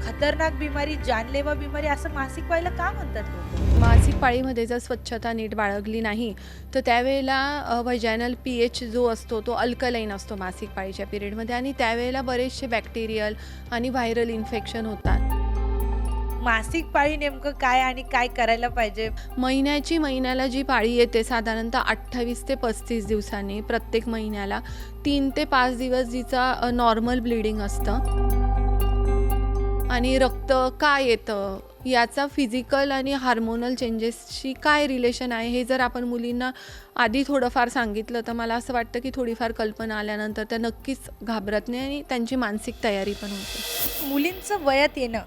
खतरनाक बिमारी, जानलेवा बिमारी असं मासिक पाळीला का म्हणतात लोकं? मासिक पाळीमध्ये जर स्वच्छता नीट बाळगली नाही, तर त्यावेळेला व्हजायनल पीएच जो असतो तो अल्कलाईन असतो मासिक पाळीच्या पिरियडमध्ये आणि त्यावेळेला बरेचसे बॅक्टेरियल आणि व्हायरल इन्फेक्शन होतात. मासिक पाळी नेमकं काय आणि काय करायला पाहिजे? महिन्याला जी पाळी येते साधारणतः 28 ते 35 दिवसांनी प्रत्येक महिन्याला 3 ते 5 दिवस जिचा नॉर्मल ब्लिडिंग असतं. आणि रक्त का येतं याचा फिजिकल आणि हार्मोनल चेंजेसशी काय रिलेशन आहे हे जर आपण मुलींना आधी थोडंफार सांगितलं तर मला असं वाटतं की थोडीफार कल्पना आल्यानंतर त्या नक्कीच घाबरत नाही आणि त्यांची मानसिक तयारी पण होते. मुलींचं वयात येणं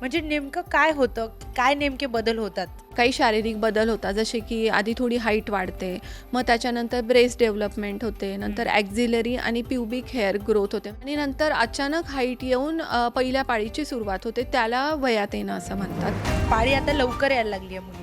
म्हणजे नेमकं काय होतं? काय नेमके बदल होतात? काही शारीरिक बदल होतात जसे की आधी थोडी हाईट वाढते, मग त्याच्यानंतर ब्रेस्ट डेव्हलपमेंट होते, नंतर ॲक्झिलरी आणि प्युबिक हेअर ग्रोथ होते आणि नंतर अचानक हाईट येऊन पहिल्या पाळीची सुरुवात होते, त्याला वयात येणं असं म्हणतात. पाळी आता लवकर यायला लागली आहे मुलींना.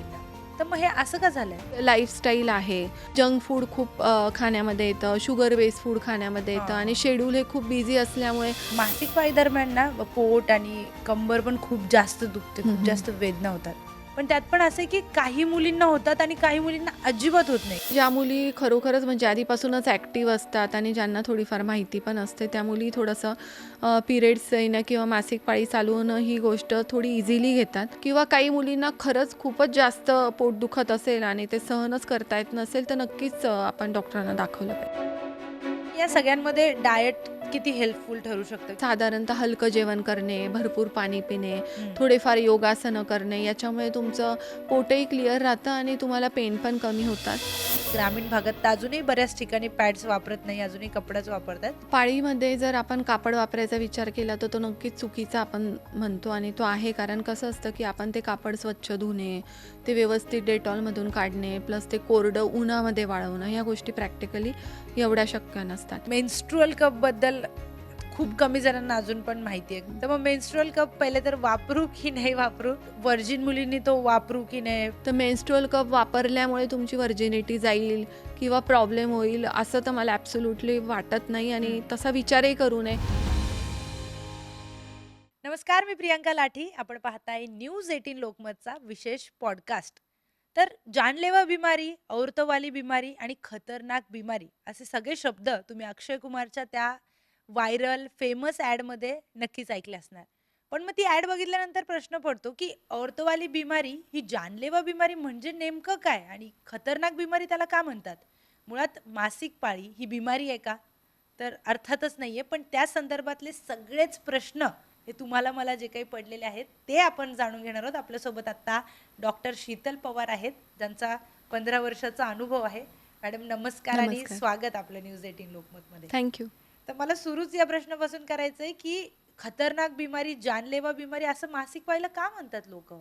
तर मग हे असं का झालंय? लाईफस्टाईल आहे, जंक फूड खूप खाण्यामध्ये येतं, शुगर बेस्ड फूड खाण्यामध्ये येतं आणि शेड्यूल हे खूप बिझी असल्यामुळे मासिक पाळी दरम्यान ना पोट आणि कंबर पण खूप जास्त दुखते, खूप जास्त वेदना होतात. पण त्यात पण असं आहे की काही मुलींना होतात आणि काही मुलींना अजिबात होत नाही. ज्या मुली खरोखरच म्हणजे आधीपासूनच ॲक्टिव्ह असतात आणि ज्यांना थोडीफार माहिती पण असते त्या मुली थोडंसं पिरियड्स येणं किंवा मासिक पाळी चालू होणं ही गोष्ट थोडी इझिली घेतात किंवा काही मुलींना खरंच खूपच जास्त पोट दुखत असेल आणि ते सहनच करता येत नसेल तर नक्कीच आपण डॉक्टरांना दाखवलं पाहिजे. या सगळ्यांमध्ये डाएट किती हेल्पफुल ठरू शकतं? साधारणतः हलकं जेवण करणे, भरपूर पाणी पिणे, हम्म. थोडेफार योगासनं करणे याच्यामुळे तुमचं पोटही क्लिअर राहतं आणि तुम्हाला पेन पण कमी होतात. ग्रामीण भागात तर अजूनही बऱ्याच ठिकाणी पॅड्स वापरत नाही, अजूनही कपडाच वापरतात. पाळीमध्ये जर आपण कापड वापरायचा विचार केला तर तो नक्कीच चुकीचा आपण म्हणतो आणि तो आहे, कारण कसं असतं की आपण ते कापड स्वच्छ धुणे, ते व्यवस्थित डेटॉलमधून काढणे, प्लस ते कोरडं उन्हामध्ये वाळवणं ह्या गोष्टी प्रॅक्टिकली एवढ्या शक्य नसतात. मेन्स्ट्रुअल कप बद्दल खूप कमी जणांना अजून पण माहिती आहे. तर मग मेन्स्ट्रुअल कप पहिले तर वापरू की नाही वापरू? व्हर्जिन मुलींनी तो वापरू की नाही? तर मेन्स्ट्रुअल कप वापरल्यामुळे तुमची व्हर्जिनिटी जाईल किंवा प्रॉब्लेम होईल असं तर मला ॲब्सोल्युटली वाटत नाही आणि तसा विचारही करू नये. नमस्कार, मी प्रियांका लाठी. आपण पाहताय न्यूज 18 लोकमतचा विशेष पॉडकास्ट. तर जानलेवा बिमारी, औरतवाली बिमारी आणि खतरनाक बिमारी असे सगळे शब्द तुम्ही अक्षय कुमारच्या त्या व्हायरल फेमस ॲडमध्ये नक्कीच ऐकले असणार. पण मग ती ॲड बघितल्यानंतर प्रश्न पडतो की औरतवाली बिमारी ही जानलेवा बिमारी म्हणजे नेमकं काय आणि खतरनाक बिमारी त्याला का म्हणतात? मुळात मासिक पाळी ही बिमारी आहे का? तर अर्थातच नाहीये. पण त्या संदर्भातले सगळेच प्रश्न हे तुम्हाला मला जे काही पडलेले आहेत ते आपण जाणून घेणार आहोत. आपल्यासोबत आता डॉक्टर शीतल पवार आहेत, ज्यांचा 15 वर्षाचा अनुभव आहे. मॅडम नमस्कार आणि नमस्कार. स्वागत आपलं न्यूज 18 लोकमतमध्ये. थँक्यू. तर मला सुरूच या प्रश्नापासून करायचंय की खतरनाक बिमारी, जानलेवा बिमारी असं मासिक पाळीला का म्हणतात लोक?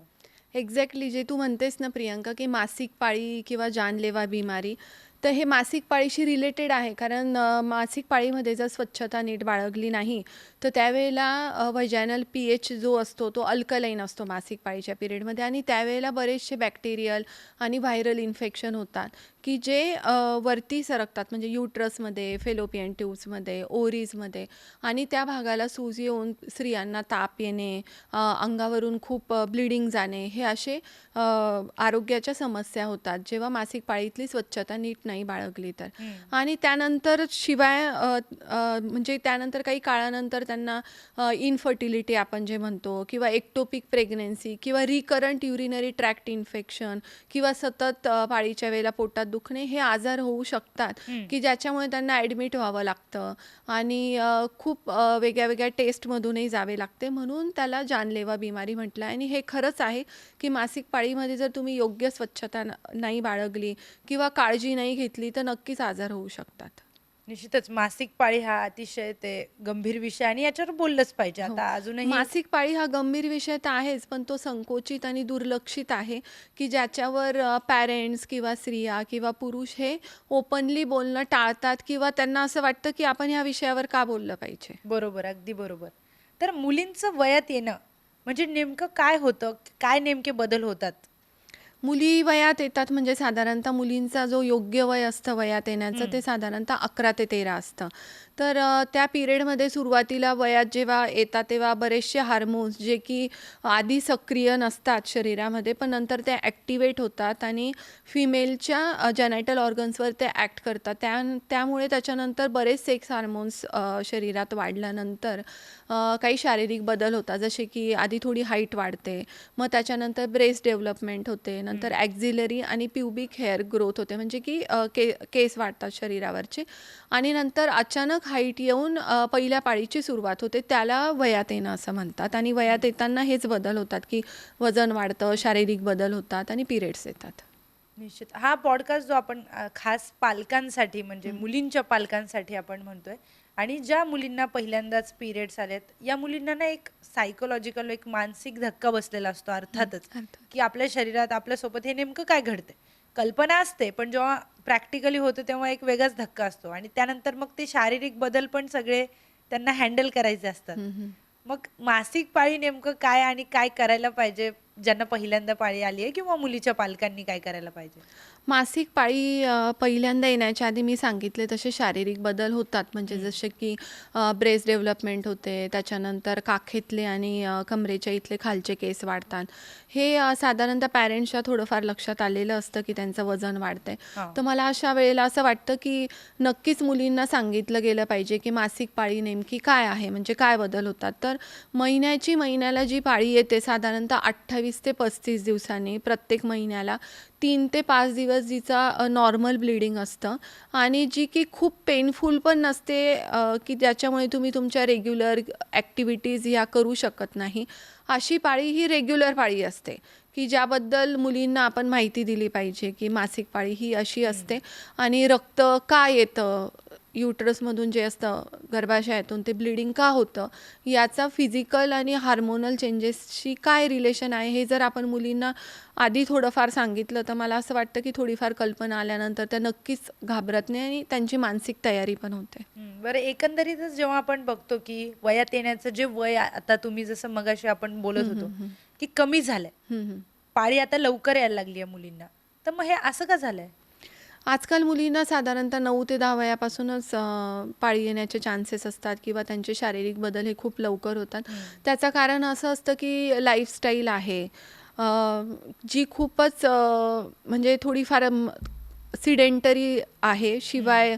एक्झॅक्टली जे तू म्हणतेस ना प्रियंका, की मासिक पाळी किंवा जानलेवा बिमारी, तर हे मासिक पाळीशी रिलेटेड आहे. कारण मासिक पाळीमध्ये जर स्वच्छता नीट बाळगली नाही, तर त्यावेळेला व्हजायनल पीएच जो असतो तो अल्कलाईन असतो मासिक पाळीच्या पिरियडमध्ये आणि त्यावेळेला बरेचसे बॅक्टेरियल आणि व्हायरल इन्फेक्शन होतात, की जे वरती सरकतात म्हणजे युट्रसमध्ये, फेलोपियन ट्यूब्समध्ये, ओव्हरीजमध्ये आणि त्या भागाला सूज येऊन स्त्रियांना ताप येणे, अंगावरून खूप ब्लिडिंग जाणे, हे असे आरोग्याच्या समस्या होतात जेव्हा मासिक पाळीतली स्वच्छता नीट नाही बाळगली तर. आणि त्यानंतर शिवाय म्हणजे त्यानंतर काही काळानंतर त्यांना इनफर्टिलिटी आपण जे म्हणतो किंवा एक्टोपिक प्रेग्नन्सी किंवा रिकरंट युरिनरी ट्रॅक्ट इन्फेक्शन किंवा सतत पाळीच्या वेळेला पोटात दुखणे हे आजार होऊ शकतात, की ज्याच्यामुळे त्यांना ॲडमिट व्हावं लागतं आणि खूप वेगळ्या वेगळ्या टेस्टमधूनही जावे लागते, म्हणून त्याला जानलेवा बिमारी म्हटलं आहे. आणि हे खरंच आहे की मासिक पाळीमध्ये जर तुम्ही योग्य स्वच्छता नाही बाळगली किंवा काळजी नाही घेतली तर नक्कीच आजार होऊ शकतात. निश्चितच मासिक पाळी हा अतिशय ते गंभीर विषय आणि याच्यावर बोललंच पाहिजे. हो. आता अजूनही मासिक पाळी हा गंभीर विषय तर आहेच, पण तो संकोचित आणि दुर्लक्षित आहे, की ज्याच्यावर पॅरेंट्स किंवा स्त्रिया किंवा पुरुष हे ओपनली बोलणं टाळतात किंवा त्यांना असं वाटतं की आपण ह्या विषयावर का बोललं पाहिजे. बरोबर, अगदी बरोबर. तर मुलींचं वयात येणं म्हणजे नेमकं काय होतं? काय नेमके बदल होतात? मुली वयात येतात म्हणजे साधारणतः मुलींचा जो योग्य वय असतं वयात येण्याचं हं. ते साधारणतः 11 ते 13 असतं. तर त्या पिरियडमध्ये सुरुवातीला वयात जेव्हा येतात तेव्हा बरेचसे हार्मोन्स जे की आधी सक्रिय नसतात शरीरामध्ये पण नंतर ते ॲक्टिवेट होतात आणि फिमेलच्या जेनायटल ऑर्गन्सवर ते ॲक्ट करतात. त्यामुळे त्याच्यानंतर बरेच सेक्स हार्मोन्स शरीरात वाढल्यानंतर काही शारीरिक बदल होतात. जसे की आधी थोडी हाईट वाढते. मग त्याच्यानंतर ब्रेस्ट डेव्हलपमेंट होते. नंतर हं. ॲक्झिलरी आणि प्युबिक हेअर ग्रोथ होते. म्हणजे की केस वाढतात शरीरावरचे आणि नंतर अचानक हाईट येऊन पहिल्या पाळीची सुरुवात होते. त्याला वयात येणं असं म्हणतात आणि वयात येताना हेच बदल होतात की वजन वाढतं, शारीरिक बदल होतात आणि पिरियड्स येतात. निश्चित. हा पॉडकास्ट जो आपण खास पालकांसाठी म्हणजे हं. मुलींच्या पालकांसाठी आपण म्हणतोय आणि ज्या मुलींना पहिल्यांदाच पिरियड्स आलेत, या मुलींना ना एक सायकॉलॉजिकल एक मानसिक धक्का बसलेला असतो अर्थातच, अर्थात. की आपल्या शरीरात आपल्यासोबत हे नेमकं काय घडतंय? कल्पना असते, पण जेव्हा प्रॅक्टिकली होतं तेव्हा एक वेगळाच धक्का असतो आणि त्यानंतर मग ते शारीरिक बदल पण सगळे त्यांना हँडल करायचे असतात. हं, हं. मग मासिक पाळी नेमकं काय आणि काय करायला पाहिजे ज्यांना पहिल्यांदा पाळी आली आहे किंवा मुलीच्या पालकांनी काय करायला पाहिजे? मासिक पाळी पहिल्यांदा येण्याच्या आधी मी सांगितले तसे शारीरिक बदल होतात. म्हणजे हं. जसे की ब्रेस्ट डेव्हलपमेंट होते, त्याच्यानंतर काखेतले आणि कमरेच्या इथले खालचे केस वाढतात. हे साधारणतः पॅरेंट्सच्या थोडंफार लक्षात आलेलं असतं की त्यांचं वजन वाढतंय. हां. तर मला अशा वेळेला असं वाटतं की नक्कीच मुलींना सांगितलं गेलं पाहिजे की मासिक पाळी नेमकी काय आहे, म्हणजे काय बदल होतात. तर महिन्याला जी पाळी येते साधारणतः 28 ते 35 दिवसांनी प्रत्येक महिन्याला 3 ते 5 दिवस जिचा नॉर्मल ब्लीडिंग असतं आणि जी की खूप पेनफुल पण नसते की ज्याच्यामुळे तुम्ही तुमच्या रेग्युलर ॲक्टिव्हिटीज ह्या करू शकत नाही. अशी पाळी ही रेग्युलर पाळी असते, की ज्याबद्दल मुलींना आपण माहिती दिली पाहिजे, की मासिक पाळी ही अशी हं. असते आणि रक्त का येतं, युटरसमधून जे असतं गर्भाशयातून ते ब्लीडिंग का होतं, याचा फिजिकल आणि हार्मोनल चेंजेसशी काय रिलेशन आहे, हे जर आपण मुलींना आधी थोडंफार सांगितलं तर मला असं वाटतं की थोडीफार कल्पना आल्यानंतर त्या नक्कीच घाबरत नाही आणि त्यांची मानसिक तयारी पण होते. बरं एकंदरीतच जेव्हा आपण बघतो, की वयात येण्याचं जे वय आता तुम्ही जसं मगाशी आपण बोलत हं, होतो, हं, हं. की कमी झालंय. हं, हं. पाळी आता लवकर यायला लागली आहे मुलींना. तर मग हे असं का झालंय? आजकाल मुलींना साधारणतः 9 ते 10 वयापासूनच पाळी येण्याचे चान्सेस असतात किंवा त्यांचे शारीरिक बदल हे खूप लवकर होतात. हं. त्याचं कारण असं असतं की लाईफस्टाईल आहे. अ, जी खूपच म्हणजे थोडीफार सिडेंटरी आहे. हं. शिवाय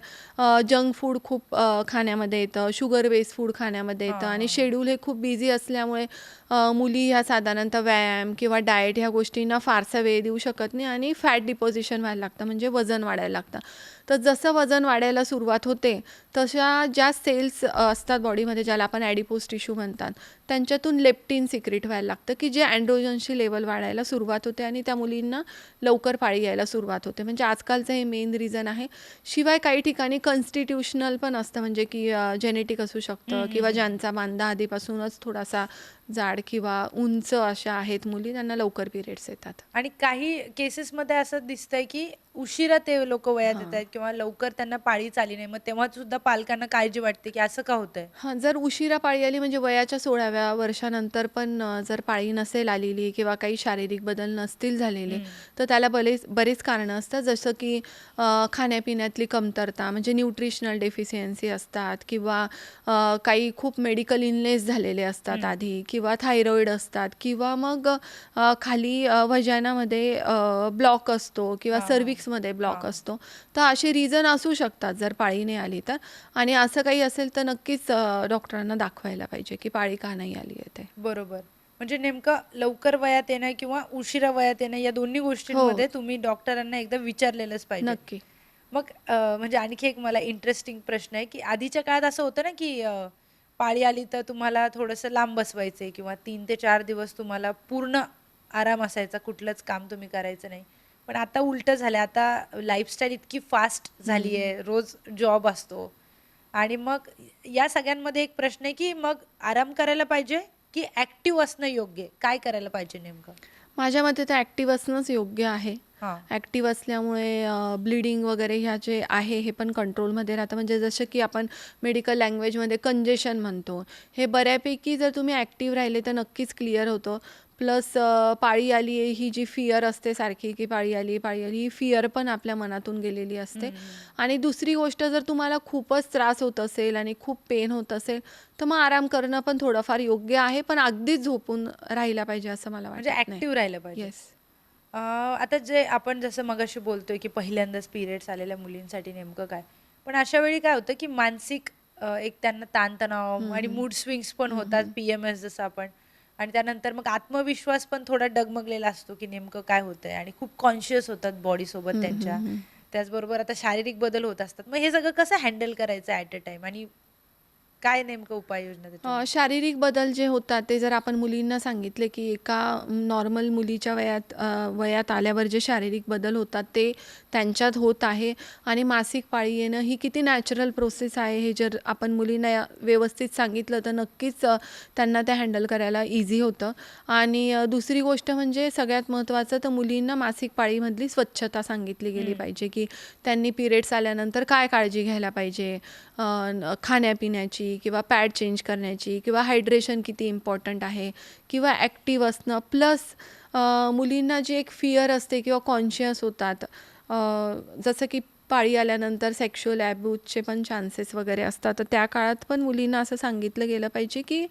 जंक फूड खूप खाण्यामध्ये येतं, शुगर बेस्ड फूड खाण्यामध्ये हां, येतं आणि हां, हां. शेड्यूल हे खूप बिझी असल्यामुळे मुली ह्या साधारणतः व्यायाम किंवा डाएट ह्या गोष्टींना फारसा वेळ देऊ शकत नाही आणि फॅट डिपॉझिशन व्हायला लागतं, म्हणजे वजन वाढायला लागतं. तर जसं वजन वाढायला सुरुवात होते, तशा ज्या सेल्स असतात बॉडीमध्ये ज्याला आपण ॲडिपोज टिश्यू म्हणतात, त्यांच्यातून लेप्टिन सिक्रेट व्हायला लागतं, की जे अँड्रोजनची लेवल वाढायला सुरुवात होते आणि त्या मुलींना लवकर पाळी यायला सुरुवात होते. म्हणजे आजकालचं हे मेन रिझन आहे. शिवाय काही ठिकाणी कॉन्स्टिट्यूशनल पण असतं, म्हणजे की जेनेटिक असू शकतं हं, हं, किंवा हं. ज्यांचा बांधा आधीपासूनच थोडासा जाड किंवा उंच अशा आहेत मुली, त्यांना लवकर पिरियड्स येतात. आणि काही केसेसमध्ये असं दिसतंय, की उशिरा ते लोकं वयात हां. येतायत किंवा लवकर त्यांना पाळीच आली नाही. मग तेव्हा सुद्धा पालकांना काळजी वाटते, की असं का होतंय? हां, जर उशिरा पाळी आली म्हणजे वयाच्या 16व्या वर्षानंतर पण जर पाळी नसेल आलेली किंवा काही शारीरिक बदल नसतील झालेले, हं. तर त्याला बरेच कारणं असतात. जसं की खाण्यापिण्यातली कमतरता म्हणजे न्यूट्रिशनल डेफिशियन्सी असतात किंवा काही खूप मेडिकल इलनेस झालेले असतात हं. आधी किंवा थायरॉईड असतात किंवा मग खाली व्हजानामध्ये ब्लॉक असतो किंवा हां, हां. सर्व्हिक्समध्ये ब्लॉक हां. असतो. तर असे रिझन असू शकतात जर पाळी नाही आली तर. आणि असं काही असेल तर नक्कीच डॉक्टरांना दाखवायला पाहिजे की पाळी का नाही आली आहे ते. बरोबर. म्हणजे नेमकं लवकर वयात येणं किंवा उशिरा वयात येणं या दोन्ही हो, गोष्टींमध्ये तुम्ही डॉक्टरांना एकदा विचारलेलंच पाहिजे. नक्की. मग म्हणजे आणखी एक मला इंटरेस्टिंग प्रश्न आहे, की आधीच्या काळात असं होतं ना, की पाळी आली तर तुम्हाला थोडंसं लांब बसवायचे किंवा 3 ते 4 दिवस तुम्हाला पूर्ण आराम असायचा, कुठलंच काम तुम्ही करायचं नाही. पण आता उलटं झालंय. आता लाईफस्टाईल इतकी फास्ट झाली हं. आहे. रोज जॉब असतो आणि मग या सगळ्यांमध्ये एक प्रश्न आहे, की मग आराम करायला पाहिजे, की ॲक्टिव्ह असणं योग्य आहे? काय करायला पाहिजे नेमकं? माझ्या मते तर ॲक्टिव्ह असणंच योग्य आहे. हां. ॲक्टिव्ह असल्यामुळे ब्लीडिंग वगैरे ह्या जे आहे हे पण कंट्रोलमध्ये राहतं. म्हणजे जसं की आपण मेडिकल लँग्वेजमध्ये कंजेशन म्हणतो. हे बऱ्यापैकी जर तुम्ही ॲक्टिव्ह राहिले तर नक्कीच क्लिअर होतं. प्लस पाळी आली आहे ही जी फिअर असते सारखी, की पाळी आली, पाळी आली, ही फिअर पण आपल्या मनातून गेलेली असते. आणि दुसरी गोष्ट, जर तुम्हाला खूपच त्रास होत असेल आणि खूप पेन होत असेल, तर मग आराम करणं पण थोडंफार योग्य आहे, पण अगदीच झोपून राहिला पाहिजे असं मला म्हणजे वाटत नाही. ऍक्टिव्ह राहिलं पाहिजे. येस. आता जे आपण जसं मगाशी बोलतोय की पहिल्यांदाच पिरियड्स आलेल्या मुलींसाठी नेमकं काय, पण अशा वेळी काय होतं की मानसिक एक त्यांना ताणतणाव आणि मूड स्विंग्स पण होतात, PMS जसं आपण, आणि त्यानंतर मग आत्मविश्वास पण थोडा डगमगलेला असतो की नेमकं काय होतंय, आणि खूप कॉन्शियस होतात बॉडी सोबत त्यांच्या. त्याचबरोबर आता शारीरिक बदल होत असतात. मग हे सगळं कसं हँडल करायचं ॲट अ टाइम, आणि काय नेमकं उपाययोजना देता तुम्ही? शारीरिक बदल जे होतात ते जर आपण मुलींना सांगितले, की एका नॉर्मल मुलीच्या वयात आल्यावर जे शारीरिक बदल होतात ते त्यांच्यात होत आहे, आणि मासिक पाळी येणं ही किती नॅचरल प्रोसेस आहे हे जर आपण मुलींना व्यवस्थित सांगितलं, तर नक्कीच त्यांना ते हँडल करायला इझी होतं. आणि दुसरी गोष्ट म्हणजे सगळ्यात महत्त्वाचं, तर मुलींना मासिक पाळीमधली स्वच्छता सांगितली गेली पाहिजे, की त्यांनी पिरियड्स आल्यानंतर काय काळजी घ्यायला पाहिजे, खाण्यापिण्याची किंवा पॅड चेंज करण्याची, किंवा हायड्रेशन किती इम्पॉर्टंट आहे, किंवा ॲक्टिव्ह असणं. प्लस मुलींना जी एक फिअर असते किंवा कॉन्शियस होतात, जसं की पाळी आल्यानंतर सेक्शुअल ॲब्यूजचे पण चान्सेस वगैरे असतात, तर त्या काळात पण मुलींना असं सांगितलं गेलं पाहिजे, की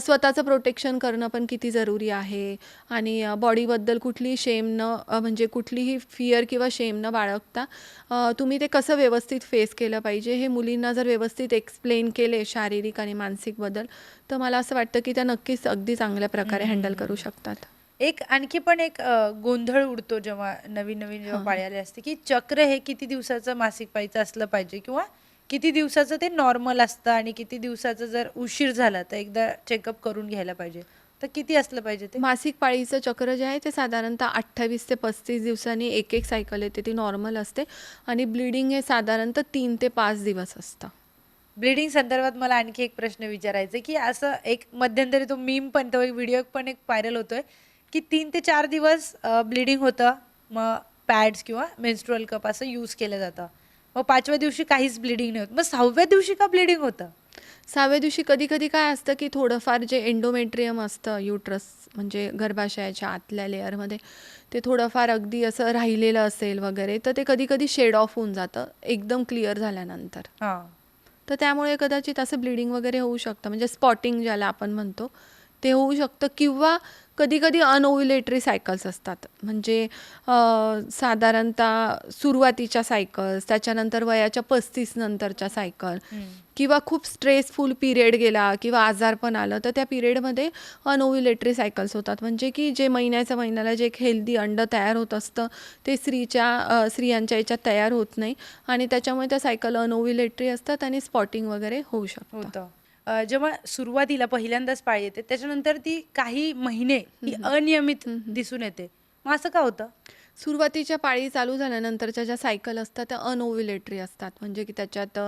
स्वतःचं प्रोटेक्शन करणं पण किती जरुरी आहे, आणि बॉडीबद्दल कुठलीही शेम न म्हणजे कुठलीही फिअर किंवा शेम न बाळगता तुम्ही ते कसं व्यवस्थित फेस केलं पाहिजे, हे मुलींना जर व्यवस्थित एक्सप्लेन केले शारीरिक आणि मानसिक बदल, तर मला असं वाटतं की त्या नक्कीच अगदी चांगल्या प्रकारे हँडल करू शकतात. एक आणखी पण एक गोंधळ उडतो जेव्हा नवीन नवीन जेव्हा पाळी आली असते, की चक्र हे किती दिवसाचं मासिक पाळीचं असलं पाहिजे, किंवा किती दिवसाचं ते नॉर्मल असतं, आणि किती दिवसाचं जर उशीर झाला तर एकदा चेकअप करून घ्यायला पाहिजे, तर किती असलं पाहिजे ते? मासिक पाळीचं चक्र जे आहे ते साधारणतः 28 ते 35 दिवसांनी एक एक सायकल येते, ती नॉर्मल असते, आणि ब्लिडिंग हे साधारणतः 3 ते 5 दिवस असतं. ब्लिडिंग संदर्भात मला आणखी एक प्रश्न विचारायचा आहे, की असं एक मध्यंतरी तो मीम पण, तो एक व्हिडिओ पण एक व्हायरल होतोय, की 3 ते 4 दिवस ब्लिडिंग होतं, मग पॅड्स किंवा मेन्स्ट्रुअल कप असं यूज केलं जातं, मग 5व्या दिवशी काहीच ब्लिडिंग नाही होत, मग 6व्या दिवशी का ब्लिडिंग होतं? 6व्या दिवशी कधी कधी काय असतं, की थोडंफार जे एंडोमेट्रियम असतं युट्रस, म्हणजे गर्भाशयाच्या आतल्या लेअरमध्ये, ते थोडंफार अगदी असं राहिलेलं असेल वगैरे, तर ते कधी कधी शेड ऑफ होऊन जातं एकदम क्लिअर झाल्यानंतर. हां. तर त्यामुळे कदाचित असं ब्लिडिंग वगैरे होऊ शकतं, म्हणजे स्पॉटिंग ज्याला आपण म्हणतो ते होऊ शकतं. किंवा कधी कधी अनओव्युलेटरी सायकल्स असतात, म्हणजे साधारणतः सुरुवातीच्या सायकल्स, त्याच्यानंतर वयाच्या 35 नंतरच्या सायकल, किंवा खूप स्ट्रेसफुल पिरियड गेला किंवा आजारपण आलं, तर त्या पिरियडमध्ये अनओव्युलेटरी सायकल्स होतात, म्हणजे की जे महिन्याला जे एक हेल्दी अंड तयार होत असतं ते स्त्रियांच्या याच्यात तयार होत नाही, आणि त्याच्यामुळे त्या सायकल अनओव्युलेटरी असतात आणि स्पॉटिंग वगैरे होऊ शकतं. होतं. जेव्हा सुरुवातीला पहिल्यांदाच पाळी येते, त्याच्यानंतर ती काही महिने ही अनियमित दिसून येते. मग असं का होतं? सुरुवातीच्या पाळी चालू झाल्यानंतरच्या ज्या सायकल असतात त्या अनओव्युलेटरी असतात, म्हणजे की त्याच्यात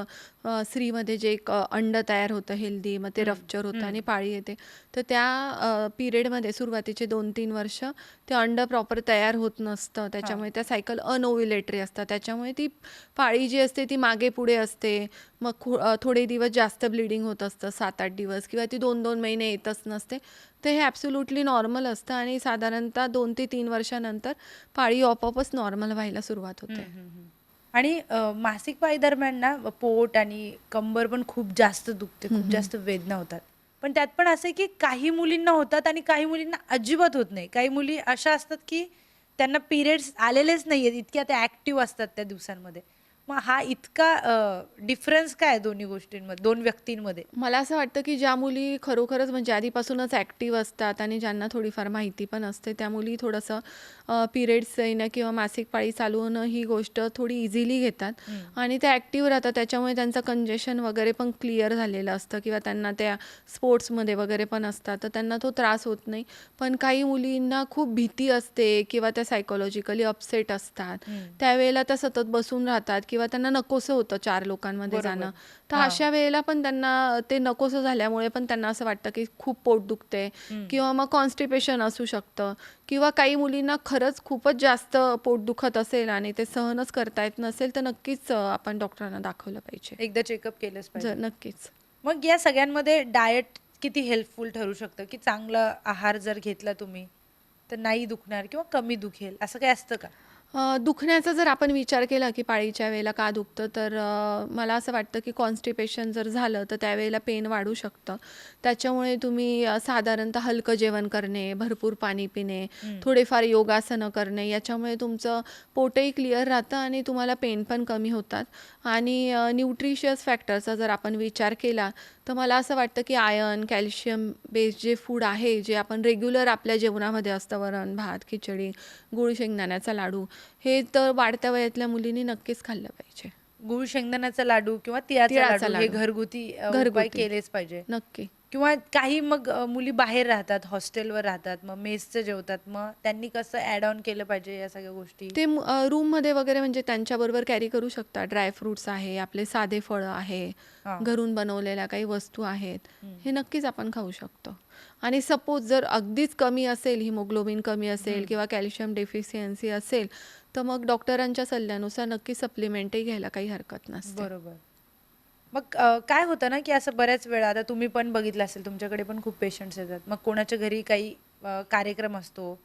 स्त्रीमध्ये जे एक अंड तयार होतं हेल्दी, मग ते रप्चर होतं आणि पाळी येते. तर त्या पिरियडमध्ये सुरुवातीचे 2-3 वर्ष ते अंड प्रॉपर तयार होत नसतं, त्याच्यामुळे त्या सायकल अनओव्युलेटरी असतात, त्याच्यामुळे ती पाळी जी असते ती मागे पुढे असते. मग थोडे दिवस जास्त ब्लिडिंग होत असतं, 7-8 दिवस, किंवा ती 2-2 महिने येतच नसते. तर हे ॲब्सोल्युटली नॉर्मल असतं, आणि साधारणतः 2 ते 3 वर्षानंतर पाळी आपोआपच नॉर्मल व्हायला सुरुवात होते. आणि मासिक पाळी दरम्यान ना पोट आणि कंबर पण खूप जास्त दुखते, खूप जास्त वेदना होतात. पण त्यात पण असं आहे की काही मुलींना होतात आणि काही मुलींना अजिबात होत नाही. काही मुली अशा असतात की त्यांना पिरियड्स आलेलेच नाहीयेत, इतक्या त्या ॲक्टिव्ह असतात त्या दिवसांमध्ये. मग हा इतका डिफरन्स काय आहे दोन्ही गोष्टींमध्ये, 2 व्यक्तींमध्ये? मला असं वाटतं, की ज्या मुली खरोखरच म्हणजे आधीपासूनच ॲक्टिव्ह असतात आणि ज्यांना थोडीफार माहिती पण असते, त्या मुली थोडंसं पिरियड्स येणं किंवा मासिक पाळी चालू होणं ही गोष्ट थोडी इझिली घेतात, आणि त्या ॲक्टिव्ह राहतात, त्याच्यामुळे त्यांचं कंजेशन वगैरे पण क्लिअर झालेलं असतं, किंवा त्यांना त्या स्पोर्ट्समध्ये वगैरे पण असतात, तर त्यांना तो त्रास होत नाही. पण काही मुलींना खूप भीती असते, किंवा त्या सायकोलॉजिकली अपसेट असतात, त्यावेळेला त्या सतत बसून राहतात, किंवा त्यांना नकोसं होतं 4 लोकांमध्ये बरोबर. जाणं. तर हां. अशा वेळेला पण त्यांना ते नकोसं झाल्यामुळे पण त्यांना असं वाटतं की खूप पोट दुखते, किंवा मग कॉन्स्टिपेशन असू शकतं, किंवा काही मुलींना खरंच खूपच जास्त पोट दुखत असेल आणि ते सहनच करता येत नसेल, तर नक्कीच आपण डॉक्टरांना दाखवलं पाहिजे. एकदा चेकअप केलंच पाहिजे. नक्कीच. मग या सगळ्यांमध्ये डाएट किती हेल्पफुल ठरू शकतं, की चांगला आहार जर घेतला तुम्ही, तर नाही दुखणार किंवा कमी दुखेल, असं काही असतं का? दुखण्याचा जर आपण विचार केला, की पाळीच्या वेळेला का दुखतं, तर मला असं वाटतं, की कॉन्स्टिपेशन जर झालं, तर त्यावेळेला पेन वाढू शकतं. त्याच्यामुळे तुम्ही साधारणतः हलकं जेवण करणे, भरपूर पाणी पिणे, हं. थोडेफार योगासनं करणे, याच्यामुळे तुमचं पोटही क्लिअर राहतं आणि तुम्हाला पेन पण कमी होतात. आणि न्यूट्रिशियस फॅक्टरचा जर आपण विचार केला, तर मला असं वाटतं, की आयर्न, कॅल्शियम बेस्ड जे फूड आहे, जे आपण रेग्युलर आपल्या जेवणामध्ये असतं, वरण, भात, खिचडी, गूळ शेंगदाण्याचा लाडू, हे तर वाढत्या वयातल्या मुलींनी नक्कीच खाल्लं पाहिजे. गूळ शेंगदाण्याचा लाडू किंवा तिळाचा तिळाचा लाडू हे लाडू, घरगुती उपाय घरगुती. केलेच पाहिजे. नक्की. किंवा काही मग मुली बाहेर राहतात, हॉस्टेलवर राहतात, मग मेसचं जेवतात. मग त्यांनी कसं ॲड ऑन केलं पाहिजे या सगळ्या गोष्टी? ते रूममध्ये वगैरे म्हणजे त्यांच्याबरोबर कॅरी करू शकता. ड्राय फ्रुट्स आहे, आपले साधे फळं आहे, हां. घरून बनवलेल्या काही वस्तू आहेत. हं. हे नक्कीच आपण खाऊ शकतो. आणि सपोज जर अगदीच कमी असेल, हिमोग्लोबिन कमी असेल हं. किंवा कॅल्शियम डेफिशियन्सी असेल, तर मग डॉक्टरांच्या सल्ल्यानुसार नक्की सप्लिमेंटही घ्यायला काही हरकत नसते. बरोबर. मग काय होतं ना, की असं बऱ्याच वेळा आता तुम्ही पण बघितलं असेल, तुमच्याकडे पण खूप पेशंट्स येतात. मग कोणाच्या घरी काही कार्यक्रम असतो,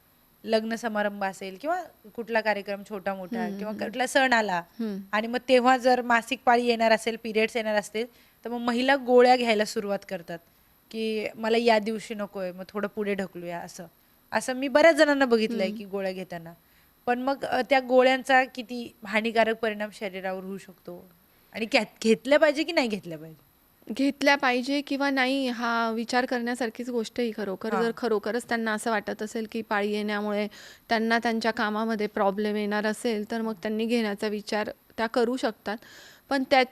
लग्न समारंभ असेल किंवा कुठला कार्यक्रम छोटा-मोठा हं, किंवा हं, कुठला सण आला हं. आणि मग तेव्हा जर मासिक पाळी येणार असेल, पिरियड्स येणार असतील, तर मग महिला गोळ्या घ्यायला सुरुवात करतात, की मला या दिवशी नकोय, मग थोडं पुढे ढकलूया असं. असं मी बऱ्याच जणांना बघितलंय, हं. की गोळ्या घेताना. पण मग त्या गोळ्यांचा किती हानिकारक परिणाम शरीरावर होऊ शकतो? आणि घेतल्या पाहिजे की नाही घेतल्या पाहिजे? घेतल्या पाहिजे किंवा नाही हा विचार करण्यासारखीच गोष्ट ही खरोखर. हां. जर खरोखरच त्यांना असं वाटत असेल, की पाळी येण्यामुळे त्यांना त्यांच्या कामामध्ये प्रॉब्लेम येणार असेल, तर मग त्यांनी घेण्याचा विचार त्या करू शकतात. पण त्या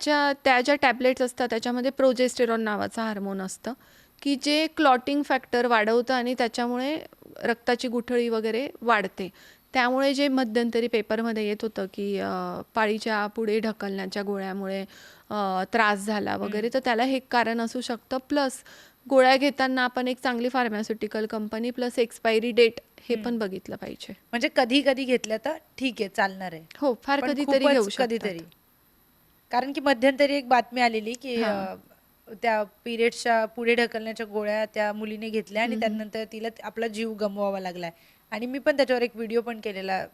ज्या टॅबलेट्स असतात त्याच्यामध्ये प्रोजेस्टेरॉन नावाचं हार्मोन असतं, की जे क्लॉटिंग फॅक्टर वाढवतं आणि त्याच्यामुळे रक्ताची गुठळी वगैरे वाढते. त्यामुळे जे मध्यंतरी पेपरमध्ये येत होतं, की पाळीच्या पुढे ढकलण्याच्या गोळ्यामुळे त्रास झाला हं. वगैरे, तर त्याला हे एक कारण असू शकतं. प्लस गोळ्या घेताना आपण एक चांगली pharmaceutical company plus expiry date हे हं. पण बघितलं पाहिजे. म्हणजे कधी-कधी घेतल्या तर ठीक आहे, चालणार आहे. हो, फार पण कधीतरी घेऊ खूपच शकतात. कधीतरी. कारण की मध्यंतरी एक बातमी आलेली, की हां. त्या पिरियड्सच्या पुढे ढकलण्याच्या गोळ्या त्या मुलीने घेतल्या आणि हं, हं. त्यानंतर तिला आपला जीव गमवावा लागलाय. आणि मी पण त्याच्यावर एक व्हिडिओ पण केलेला.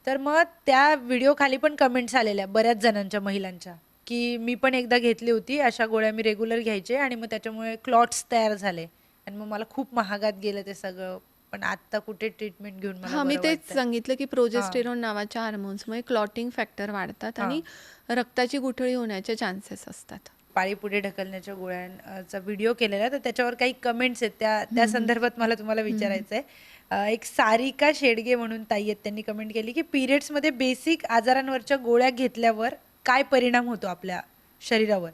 तर मग त्या व्हिडिओ खाली पण कमेंट्स आलेल्या बऱ्याच जणांच्या, महिलांच्या, की मी पण एकदा घेतली होती. अशा गोळ्या मी रेग्युलर घ्यायचे आणि मग त्याच्यामुळे क्लॉट्स तयार झाले आणि मग मला खूप महागात गेलं ते सगळं. पण आत्ता कुठे ट्रीटमेंट घेऊन मला हां, मी बरं तेच वाटतंय. सांगितलं, की हां, प्रोजेस्टेरॉन नावाच्या हार्मोन्समुळे क्लॉटिंग फॅक्टर वाढतात आणि हां. रक्ताची गुठळी होण्याचे चान्सेस असतात. पाळी पुढे ढकलण्याच्या गोळ्यांचा व्हिडिओ केलेला, तर त्याच्यावर काही कमेंट्स आहेत. त्या त्या हं, हं. संदर्भात मला तुम्हाला हं, हं. विचारायचं आहे. एक सारिका शेडगे म्हणून ताई आहेत, त्यांनी कमेंट केली, की पिरियड्समध्ये बेसिक आजारांवरच्या गोळ्या घेतल्यावर काय परिणाम होतो आपल्या शरीरावर?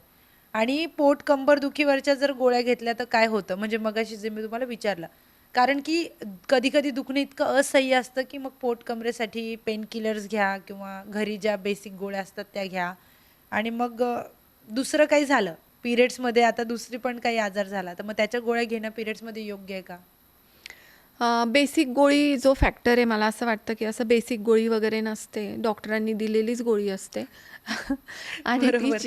आणि पोट कंबरदुखीवरच्या जर गोळ्या घेतल्या तर काय होतं? म्हणजे मगाशी जे मी तुम्हाला विचारलं. कारण की कधी-कधी दुखणं इतकं असह्य असतं, की मग पोट कंबरेसाठी पेन किलर्स घ्या किंवा घरी ज्या बेसिक गोळ्या असतात त्या घ्या. आणि मग दुसरं काही झालं, पिरियड्समध्ये आता दुसरी पण काही आजार झाला, तर मग त्याच्या गोळ्या घेणं पिरियड्समध्ये योग्य आहे का? बेसिक गोळी जो फॅक्टर आहे, मला असं वाटतं, की असं बेसिक गोळी वगैरे नसते. डॉक्टरांनी दिलेलीच गोळी असते. आणि बरोबर.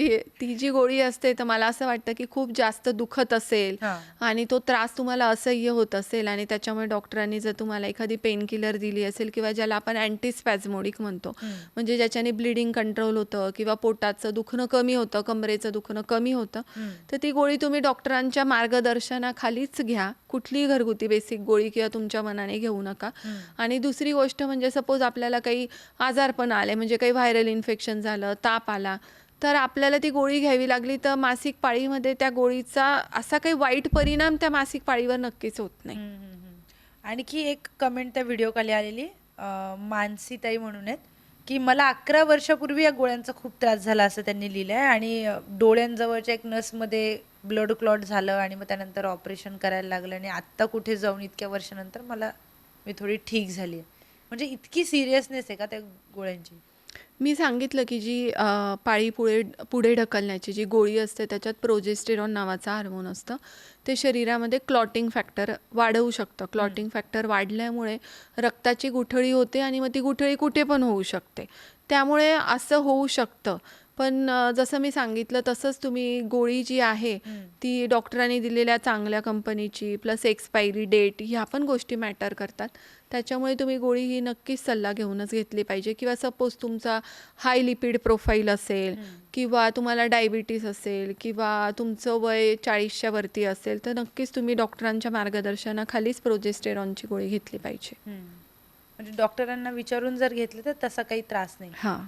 ती जी गोळी असते, तर मला असं वाटतं, की खूप जास्त दुखत असेल हां. आणि तो त्रास तुम्हाला असह्य होत असेल आणि त्याच्यामुळे डॉक्टरांनी जर तुम्हाला एखादी पेन किलर दिली असेल किंवा ज्याला आपण अँटीस्पॅझमोडिक म्हणतो, हं. म्हणजे ज्याच्याने ब्लीडिंग कंट्रोल होतं किंवा पोटाचं दुखणं कमी होतं, कमरेचं दुखणं कमी होतं, हं. तर ती गोळी तुम्ही डॉक्टरांच्या मार्गदर्शनाखालीच घ्या. कुठलीही घरगुती बेसिक गोळी किंवा तुमच्या मनाने घेऊ नका. हं. आणि दुसरी गोष्ट म्हणजे सपोज आपल्याला काही आजारपण आले, म्हणजे काही व्हायरल इन्फेक्शन झालं, ताप आला, तर आपल्याला ती गोळी घ्यावी लागली, तर मासिक पाळीमध्ये त्या गोळीचा असा काही वाईट परिणाम त्या मासिक पाळीवर नक्कीच होत हं, नाही. हं, हं. आणखी एक कमेंट त्या व्हिडिओ खाली आलेली, मानसीताई म्हणून आहेत, की मला 11 वर्षापूर्वी या गोळ्यांचा खूप त्रास झाला असं त्यांनी लिहिलंय आणि डोळ्यांजवळच्या एक नसमध्ये ब्लड क्लॉट झालं आणि मग त्यानंतर ऑपरेशन करायला लागलं आणि आत्ता कुठे जाऊन इतक्या वर्षानंतर मी थोडी ठीक झाली आहे. म्हणजे इतकी सिरियसनेस आहे का त्या गोळ्यांची? मी सांगितलं, की जी पाळी पुढे पुढे ढकलण्याची जी गोळी असते, त्याच्यात प्रोजेस्टेरॉन नावाचं हार्मोन असतं. ते शरीरामध्ये क्लॉटिंग फॅक्टर वाढवू शकतं. हं. क्लॉटिंग फॅक्टर वाढल्यामुळे रक्ताची गुठळी होते आणि मग ती गुठळी कुठे पण होऊ शकते. त्यामुळे असं होऊ शकतं. पण जसं मी सांगितलं तसंच तुम्ही गोळी जी आहे हं. ती डॉक्टरांनी दिलेल्या चांगल्या कंपनीची प्लस एक्सपायरी डेट ह्या पण गोष्टी मॅटर करतात. त्याच्यामुळे तुम्ही गोळी ही नक्कीच सल्ला घेऊनच घेतली पाहिजे किंवा सपोज तुमचा हाय लिपिड प्रोफाईल असेल हं. किंवा तुम्हाला डायबिटीस असेल किंवा तुमचं वय 40च्या वरती असेल तर नक्कीच तुम्ही डॉक्टरांच्या मार्गदर्शनाखालीच प्रोजेस्टेरॉनची गोळी घेतली पाहिजे. हं. म्हणजे डॉक्टरांना विचारून जर घेतलं तर तसा काही त्रास नाही. हां.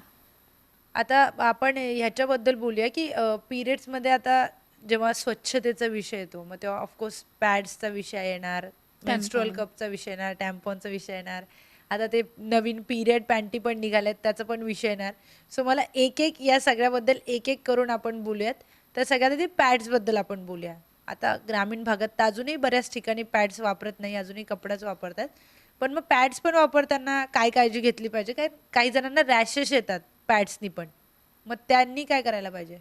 आता आपण ह्याच्याबद्दल बोलूया, की पिरियड्समध्ये आता जेव्हा स्वच्छतेचा विषय येतो, मग तेव्हा ऑफकोर्स पॅड्सचा विषय येणार, मेन्स्ट्रुअल टॅम्पॉन. कपचा विषय येणार, टॅम्पॉनचा विषय येणार. आता ते नवीन पिरियड पॅन्टी पण निघाल्यात, त्याचा पण विषय येणार. सो मला एक-एक या सगळ्याबद्दल एक-एक करून आपण बोलूयात. तर सगळ्यात आधी पॅड्सबद्दल आपण बोलूया. आता ग्रामीण भागात तर अजूनही बऱ्याच ठिकाणी पॅड्स वापरत नाही, अजूनही कपडाच वापरतात. पण मग पॅड्स पण वापरताना काय काळजी घेतली पाहिजे? काय काही जणांना रॅशेस येतात पॅड्सनी पण. मग त्यांनी काय करायला पाहिजे?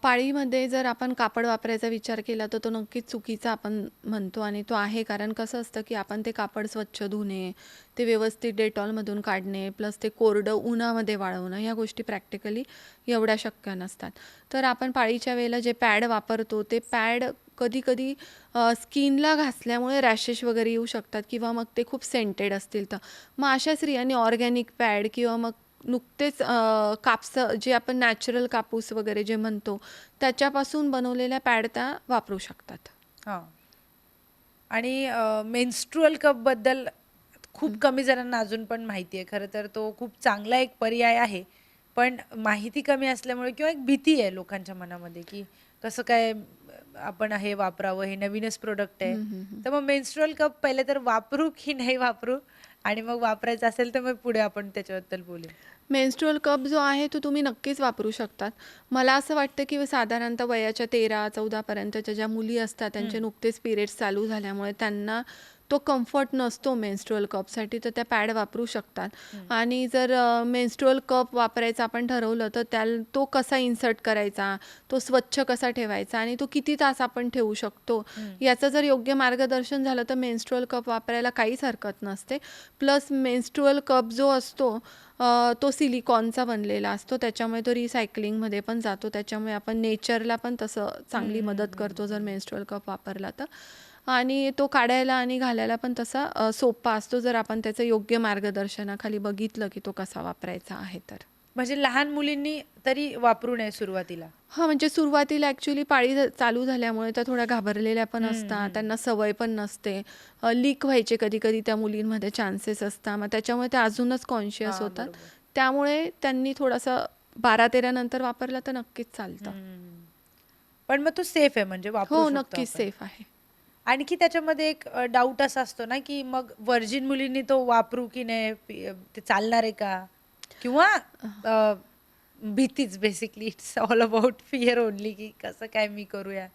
पाळीमध्ये जर आपण कापड वापरायचा विचार केला तर तो नक्कीच चुकीचा आपण म्हणतो आणि तो आहे. कारण कसं असतं की आपण ते कापड स्वच्छ धुणे, ते व्यवस्थित डेटॉलमधून काढणे, प्लस ते कोरडं उन्हामध्ये वाळवणं ह्या गोष्टी प्रॅक्टिकली एवढ्या शक्य नसतात. तर आपण पाळीच्या वेळेला जे पॅड वापरतो ते पॅड कधी-कधी स्किनला घासल्यामुळे रॅशेस वगैरे येऊ शकतात किंवा मग ते खूप सेंटेड असतील तर. मग अशा स्त्रियांनी ऑर्गॅनिक पॅड किंवा मग नुकतेच जे आपण नॅचरल कापूस वगैरे जे म्हणतो त्याच्यापासून बनवलेल्या पॅड त्या वापरू शकतात. हां. आणि मेन्स्ट्रुअल कपबद्दल खूप कमी जणांना अजून पण माहिती आहे. खरं तर तो खूप चांगला एक पर्याय आहे. पण माहिती कमी असल्यामुळे किंवा एक भीती आहे लोकांच्या मनामध्ये, की कसं काय आपण हे वापरावं, हे नवीनच प्रोडक्ट आहे. हं, हं, हं. तर मग मेन्स्ट्रुअल कप पहिले तर वापरू की नाही वापरू? आणि मग वापरायचं असेल तर मग पुढे आपण त्याच्याबद्दल बोलू. मेन्स्ट्रुअल कप जो आहे तो तुम्ही नक्कीच वापरू शकतात. मला असं वाटतं की साधारणतः वयाच्या 13-14 पर्यंतच्या ज्या मुली असतात त्यांचे हं. नुकतेच पिरियड्स चालू झाल्यामुळे त्यांना तो कम्फर्ट नसतो मेन्स्ट्रुअल कपसाठी तर त्या पॅड वापरू शकतात. हं. आणि जर मेन्स्ट्रुअल कप वापरायचा आपण ठरवलं तर तो कसा इन्सर्ट करायचा, तो स्वच्छ कसा ठेवायचा आणि तो किती तास आपण ठेवू शकतो, हं. याचं जर योग्य मार्गदर्शन झालं तर मेन्स्ट्रुअल कप वापरायला काहीच हरकत नसते. प्लस मेन्स्ट्रुअल कप जो असतो तो सिलिकॉनचा बनलेला असतो. त्याच्यामुळे तो रिसायकलिंगमध्ये पण जातो. त्याच्यामुळे आपण नेचरला पण तसं हं, चांगली हं, मदत हं, करतो जर हं. मेन्स्ट्रुअल कप वापरला तर. आणि तो काढायला आणि घालायला पण तसा सोपा असतो जर आपण त्याचं योग्य मार्गदर्शनाखाली बघितलं की तो कसा वापरायचा आहे तर. म्हणजे लहान मुलींनी तरी वापरू नये सुरुवातीला? हां, म्हणजे सुरुवातीला ॲक्चुअली चालू झाल्यामुळे त्या थोड्या घाबरलेल्या पण हं, असतात. हं. त्यांना सवय पण नसते. लीक व्हायचे कधी-कधी त्या मुलींमध्ये चान्सेस असतात. मग त्याच्यामुळे त्या अजूनच कॉन्शियस हां, होतात. बरोबर. त्यामुळे त्यांनी थोडंसं 12-13 नंतर वापरला तर नक्कीच चालतं. हं. पण मग तो सेफ आहे म्हणजे वापरू हो, शकतो नक्कीच आपण. सेफ आहे. आणखी त्याच्यामध्ये एक डाऊट असा असतो ना, की मग व्हर्जिन मुलींनी तो वापरू की नाही? ते चालणार आहे का? किंवा अ, भीतीच basically it's all about fear only, की कसं काय मी करूया?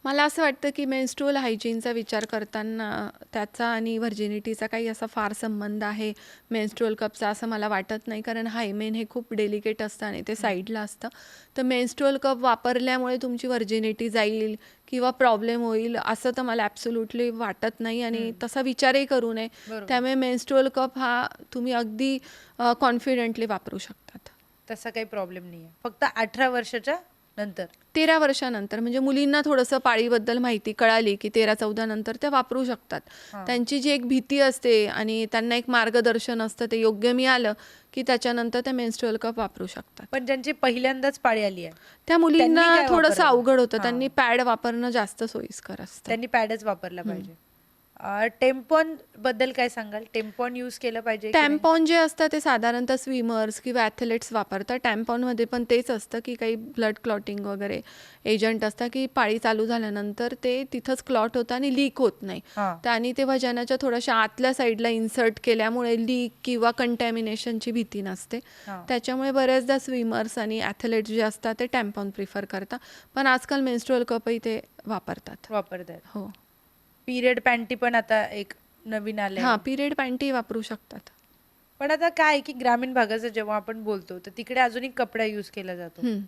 मला असं वाटतं की मेन्स्ट्रुअल हायजीनचा विचार करताना त्याचा आणि व्हर्जिनिटीचा काही असा फार संबंध आहे मेन्स्ट्रुअल कपचा असं मला वाटत नाही. कारण हायमेन हे खूप डेलिकेट असतं आणि ते हं. साईडला असतं. तर मेन्स्ट्रुअल कप वापरल्यामुळे तुमची व्हर्जिनिटी जाईल किंवा प्रॉब्लेम होईल असं तर मला ॲब्सोल्युटली वाटत नाही आणि हं. तसा विचारही करू नये. बरोबर. त्यामुळे मेन्स्ट्रुअल कप हा तुम्ही अगदी कॉन्फिडेंटली वापरू शकतात. तसा काही प्रॉब्लेम नाहीये. फक्त 18 वर्षाच्या नंतर. 13 वर्षानंतर म्हणजे मुलींना थोडंसं पाळीबद्दल माहिती कळाली, की 13-14 नंतर त्या वापरू शकतात. हां. त्यांची जी एक भीती असते आणि त्यांना एक मार्गदर्शन असतं ते योग्य मिळालं, की त्याच्यानंतर त्या मेन्स्ट्रुअल कप वापरू शकतात. पण ज्यांची पहिल्यांदाच पाळी आली आहे, त्या मुलींना त्यांनी काय थोडंसं वापरावं? अवघड होतं. हां. त्यांनी पॅड वापरणं जास्त सोयीस्कर असतं. त्यांनी पॅडच वापरला हं. पाहिजे. टेम्पॉन बद्दल काय सांगाल? टेम्पॉन यूज केलं पाहिजे की नाही? टॅम्पॉन जे असतं ते साधारणतः स्विमर्स किंवा ॲथलेट्स वापरतात. टॅम्पॉनमध्ये पण तेच असतं, की काही ब्लड क्लॉटिंग वगैरे एजंट असतात, की पाळी चालू झाल्यानंतर ते तिथंच क्लॉट होतं आणि लीक होत नाही. हां. आणि ते वजनाच्या थोड्याशा आतल्या साईडला इन्सर्ट केल्यामुळे लीक किंवा कंटॅमिनेशनची भीती नसते. हां. त्याच्यामुळे बऱ्याचदा स्विमर्स आणि ॲथलेट्स जे असतात ते टॅम्पॉन प्रिफर करतात. पण आजकाल मेन्स्ट्रुअल कपही ते वापरतात. वापरतायत. हो. पिरियड पॅन्टी पण आता एक नवीन आलंय. हां, पिरियड पॅन्टी वापरू शकतात. पण आता काय आहे, की ग्रामीण भागाचं जेव्हा आपण बोलतो, तर तिकडे अजूनही कपडा यूज केला जातो. हं.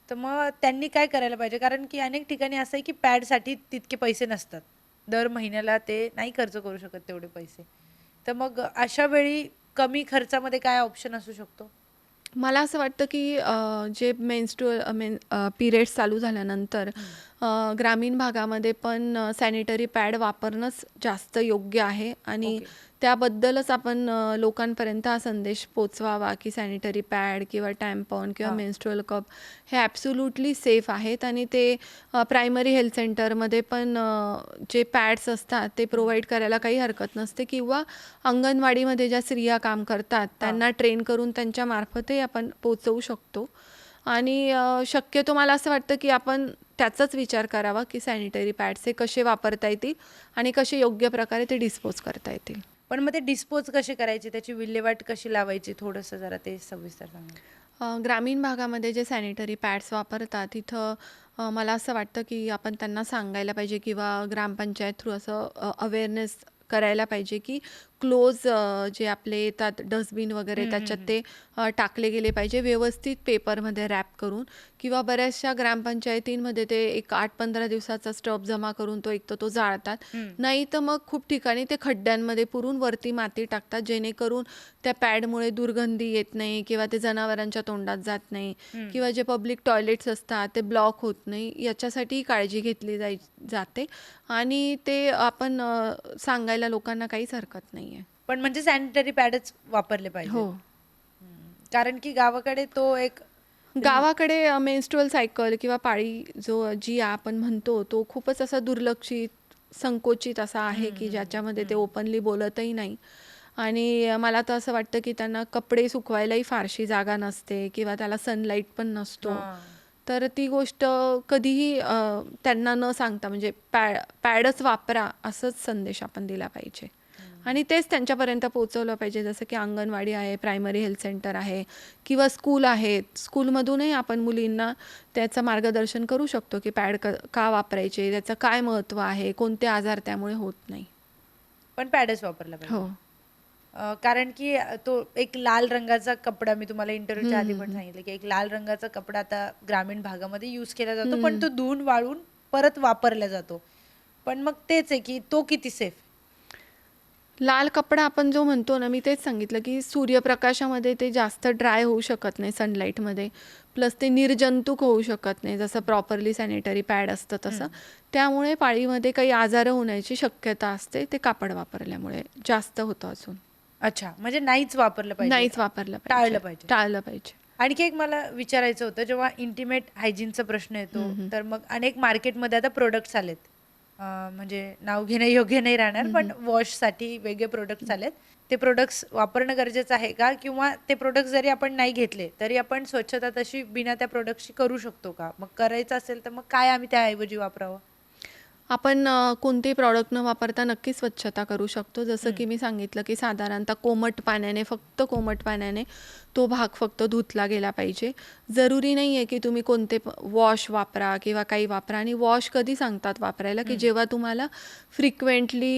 तर मग त्यांनी काय करायला पाहिजे? कारण की अनेक ठिकाणी असं आहे, की पॅडसाठी तितके पैसे नसतात. दर महिन्याला ते नाही खर्च करू शकत तेवढे पैसे. तर मग अशा वेळी कमी खर्चामध्ये काय ऑप्शन असू शकतो? मला असं वाटतं की जे पिरियड्स चालू झाल्यानंतर हं. ग्रामीण भागामध्ये पण सॅनिटरी पॅड वापरणंच जास्त योग्य आहे आणि ओके. त्याबद्दलच आपण लोकांपर्यंत हा संदेश पोचवावा की सॅनिटरी पॅड किंवा टॅम्पॉन किंवा हां. मेन्स्ट्रुअल कप हे ॲब्सोल्युटली सेफ आहेत आणि ते प्रायमरी हेल्थ सेंटरमध्ये पण जे पॅड्स असतात ते हं. प्रोव्हाइड करायला काही हरकत नसते किंवा अंगणवाडीमध्ये ज्या स्त्रिया काम करतात हां. त्यांना ट्रेन करून त्यांच्या मार्फतही आपण पोचवू शकतो आणि शक्यतो मला असं वाटतं की आपण त्याचाच विचार करावा की सॅनिटरी पॅड्स हे कसे वापरता येतील आणि कसे योग्य प्रकारे ते डिस्पोज करता येतील. पण मग ते डिस्पोज कसे करायचे? त्याची विल्हेवाट कशी लावायची? थोडंसं जरा ते सविस्तर सांगा. ग्रामीण भागामध्ये जे सॅनिटरी पॅड्स वापरतात तिथं मला असं वाटतं की आपण त्यांना सांगायला पाहिजे किंवा ग्रामपंचायत थ्रू असं अवेअरनेस करायला पाहिजे की क्लोज जे आपले येतात डस्टबिन वगैरे हं, हं, त्याच्यात हं. ते टाकले गेले पाहिजे व्यवस्थित पेपरमध्ये रॅप करून किंवा बऱ्याचशा ग्रामपंचायतींमध्ये ते एक 8-15 दिवसाचा स्टब जमा करून तो एक तर तो जाळतात. हं, नाही तर मग खूप ठिकाणी ते खड्ड्यांमध्ये पुरून वरती माती टाकतात जेणेकरून त्या पॅडमुळे दुर्गंधी येत नाही किंवा ते जनावरांच्या तोंडात जात नाही हं. किंवा जे पब्लिक टॉयलेट्स असतात ते ब्लॉक होत नाही याच्यासाठी काळजी घेतली जाते आणि ते आपण सांगायला लोकांना काहीच हरकत नाही आहे. पण म्हणजे सॅनिटरी पॅडच वापरले पाहिजेत. हो. हं. कारण की गावाकडे तो एक गावाकडे मेन्स्ट्रुअल सायकल किंवा पाळी जी आपण म्हणतो तो खूपच असा दुर्लक्षित, संकोचित असा हं, आहे की हं, ज्याच्यामध्ये ते हं. ओपनली बोलतही नाही आणि मला तर असं वाटतं की त्यांना कपडे सुकवायलाही फारशी जागा नसते किंवा त्याला सनलाईट पण नसतो. हां. तर ती गोष्ट कधीही त्यांना न सांगता म्हणजे पॅडच वापरा असंच संदेश आपण दिला पाहिजे. हं. आणि तेच त्यांच्यापर्यंत पोहोचवलं पाहिजे जसं की अंगणवाडी आहे, प्रायमरी हेल्थ सेंटर आहे किंवा स्कूल आहेत. स्कूलमधूनही आपण मुलींना त्याचं मार्गदर्शन करू शकतो की पॅड का वापरायचे, त्याचं काय महत्त्व आहे, कोणते आजार त्यामुळे होत नाही. पण पॅडच वापरला पाहिजे. हो. कारण की तो एक लाल रंगाचा कपडा मी तुम्हाला इंटरव्ह्यूच्या हं, आधी हं, पण हं. सांगितलं, की एक लाल रंगाचा कपडा आता ग्रामीण भागामध्ये यूज केला जातो, पण हं. तो धुवून वाळून परत वापरला जातो. पण मग तेच आहे, की तो किती सेफ? लाल कपडा आपण जो म्हणतो ना, मी तेच सांगितलं, की सूर्यप्रकाशामध्ये ते जास्त ड्राय होऊ शकत नाही सनलाईटमध्ये. प्लस ते निर्जंतुक होऊ शकत नाही, जसं प्रॉपरली सॅनिटरी पॅड असतं तसं. हं. त्यामुळे पाळीमध्ये काही आजार होण्याची शक्यता असते, ते कापड वापरल्यामुळे जास्त होतं अजून. अच्छा, म्हणजे नाहीच वापरलं पाहिजे. नाहीच वापरलं पाहिजे. टाळलं पाहिजे. टाळलं पाहिजे. आणखी एक मला विचारायचं होतं, जेव्हा इंटिमेट हायजीनचा प्रश्न येतो, हं, हं. तर मग अनेक मार्केटमध्ये आता प्रोडक्ट्स आलेत. म्हणजे नाव घेणं योग्य नाही राहणार, हं, पण हं. वॉशसाठी वेगळे प्रोडक्ट्स आलेत. ते प्रोडक्ट्स वापरणं गरजेचं आहे का? किंवा ते प्रोडक्ट्स जरी आपण नाही घेतले, तरी आपण स्वच्छता तशी बिना त्या प्रोडक्ट्सची करू शकतो का? मग करायचं असेल, तर मग काय आम्ही त्याऐवजी वापरावं? आपण कोणतेही प्रॉडक्ट न वापरता नक्की स्वच्छता करू शकतो. जसं हं, की मी सांगितलं, की साधारणतः कोमट पाण्याने, फक्त कोमट पाण्याने तो भाग फक्त धुतला गेला पाहिजे. जरुरी नाही आहे, की तुम्ही कोणते वॉश वापरा किंवा काही वापरा आणि वॉश कधी सांगतात वापरायला, की हं, जेव्हा तुम्हाला फ्रिक्वेंटली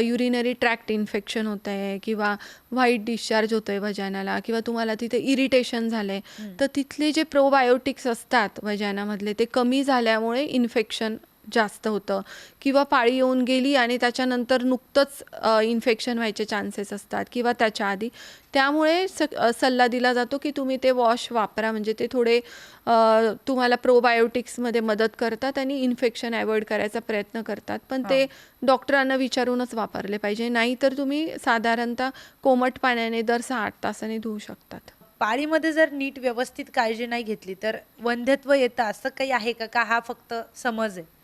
युरिनरी ट्रॅक्ट इन्फेक्शन होतं आहे किंवा व्हाईट डिस्चार्ज होतो आहे वजानाला किंवा तुम्हाला तिथे इरिटेशन झालं आहे, हं. तर तिथले जे प्रोबायोटिक्स असतात वजानामधले ते कमी झाल्यामुळे इन्फेक्शन जास्त होतं किंवा पाळी येऊन गेली आणि त्याच्यानंतर नुकतंच इन्फेक्शन व्हायचे चान्सेस असतात किंवा त्याच्या आधी. त्यामुळे सल्ला दिला जातो की तुम्ही ते वॉश वापरा म्हणजे ते थोडे तुम्हाला प्रोबायोटिक्समध्ये मदत करतात आणि इन्फेक्शन अवॉइड करायचा प्रयत्न करतात. पण हां. ते डॉक्टरांना विचारूनच वापरले पाहिजे. नाहीतर तुम्ही साधारणतः कोमट पाण्याने दर 6-8 तासांनी धुवू शकतात. पाळीमध्ये जर नीट व्यवस्थित काळजी नाही घेतली, तर वंध्यत्व येतं असं काही आहे का? का हा फक्त समज आहे?